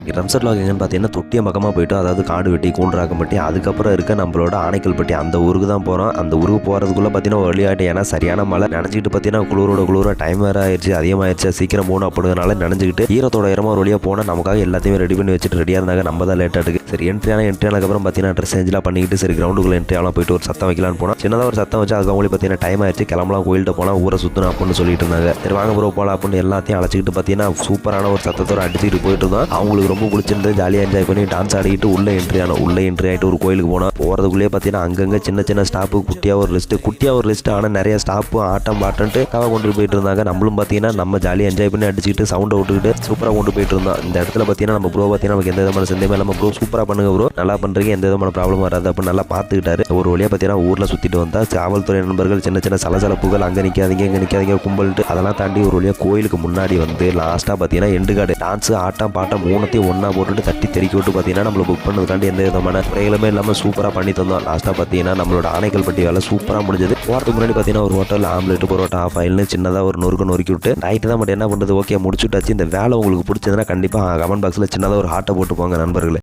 ரம்சர் lock எங்கன்னு பார்த்தீங்கன்னா தொட்டியம் பக்கமாக போயிட்டு, அதாவது காடுவெட்டி கூண்டராக்கம்பட்டி அதுக்கப்புறம் இருக்க நம்மளோட ஆனைக்கல்பட்டி அந்த ஊருக்கு தான் போகிறோம். அந்த ஊருக்கு போகிறதுக்குள்ளே பார்த்தீங்கன்னா ஒரு வழியாகிட்டு, ஏன்னா சரியான மழை நனைஞ்சிட்டு பார்த்தீங்கன்னா குளிர டைம் வேறு ஆயிடுச்சு, அதிகமாகிடுச்சு, சீக்கிரம் மூணு அப்படினால நனைஞ்சிக்கிட்டு ஈரத்தோட இடமா ஒரு வழியாக போனால் நமக்காக எல்லாத்தையுமே ரெடி பண்ணி வச்சுட்டு ரெடியாக இருந்தாங்க. நம்ம தான் லேட்டாக இருக்குது. சரி என்ட்ரி ஆனதுக்கப்புறம் பார்த்தீங்கன்னா ட்ரெஸ் சேஞ்செலாம் பண்ணிக்கிட்டு சரி கிரவுண்டுக்குள்ளே என்ட்ரி ஆகலாம் போயிட்டு ஒரு சத்தம் வைக்கலான்னு போனால் சின்னதாக ஒரு சத்தம் வச்சு அதுக்கு அவங்களே பார்த்தீங்கன்னா டைம் ஆயிடுச்சு, கிளம்பலாம் கோயில்கிட்ட போனால் ஊரை சுற்றணும் அப்படின்னு சொல்லிட்டு இருந்தாங்க. சரி வாங்க ப்ரோ போகலாம் அப்படின்னு எல்லாத்தையும் அழைச்சிக்கிட்டு பார்த்தீங்கன்னா சூப்பரான ஒரு சத்தத்தோடு அடிச்சுட்டு போயிட்டு இருந்தோம். அவங்களுக்கு ரொம்ப பிடிச்சிருந்து ஜாலியாக என்ஜாய் பண்ணி டான்ஸ் ஆடிக்கிட்டு உள்ளே என்ட்ரி ஆகிட்டு ஒரு கோயிலுக்கு போனோம். போகிறதுக்குள்ளே பார்த்தீங்கன்னா அங்கங்கே சின்ன ஸ்டாப்பு குட்டியாக ஒரு லிஸ்ட்டு ஆனால் நிறைய ஸ்டாப்பு ஆட்டம் பாட்டன்ட்டு கொண்டு போயிட்டு இருந்தாங்க. நம்மளும் பார்த்தீங்கன்னா நம்ம ஜாலியாக என்ஜாய் பண்ணி அடிச்சுக்கிட்டு சவுண்டை விட்டுக்கிட்டு சூப்பராக கொண்டு போயிட்டு இருந்தோம். இந்த இடத்துல பார்த்தீங்கன்னா நம்ம ப்ரோ பார்த்தீங்கன்னா நமக்கு எந்த விதமான சந்தேகமே இல்லாமல் ப்ரோ சூப்பராக பண்ணுங்க ப்ரோ, நல்லா பண்ணுறீங்க, எந்த விதமான ப்ராப்ளம் வராது அப்படின்னு நல்லா பார்த்துக்கிட்டாரு. ஒரு வழியாக பார்த்தீங்கன்னா ஊரில் சுற்றிட்டு வந்தால் காவல்துறை நண்பர்கள் சின்ன சலசலப்புகள் அங்கே நிற்காதீங்க இங்கே நிற்காதீங்க கும்பல்ட்டு அதெல்லாம் தாண்டி ஒரு வழியாக கோயிலுக்கு முன்னாடி வந்து லாஸ்ட்டாக பார்த்தீங்கன்னா எண்டுகாடு டான்ஸு ஆட்டம் பாட்டம் மூணத்தையும் ஒன்றா போட்டுட்டு தட்டி தெறிக்க விட்டு பார்த்தீங்கன்னா நம்மளை புக் பண்ணதுக்காண்டி எந்த விதமான குறைகளுமே இல்லாமல் சூப்பராக பண்ணி தந்தோம். லாஸ்ட்டாக பார்த்தீங்கன்னா நம்மளோட ஆனைக்கல்பட்டி வேலை சூப்பராக முடிஞ்சது. போகிறதுக்கு முன்னாடி பார்த்தீங்கன்னா ஒரு ஹோட்டல் ஆம்லெட் பரோட்டா ஆஃப் ஆயில்னு சின்னதாக ஒரு நொறுக்கி விட்டு நைட்டு தான் மட்டும் என்ன பண்ணுறது ஓகே முடிச்சுட்டாச்சு. இந்த வேலை உங்களுக்கு பிடிச்சதுன்னா கண்டிப்பாக கமெண்ட் பாக்ஸில் சின்னதாக ஒரு ஹார்ட்டை போட்டு போங்க நண்பர்களே.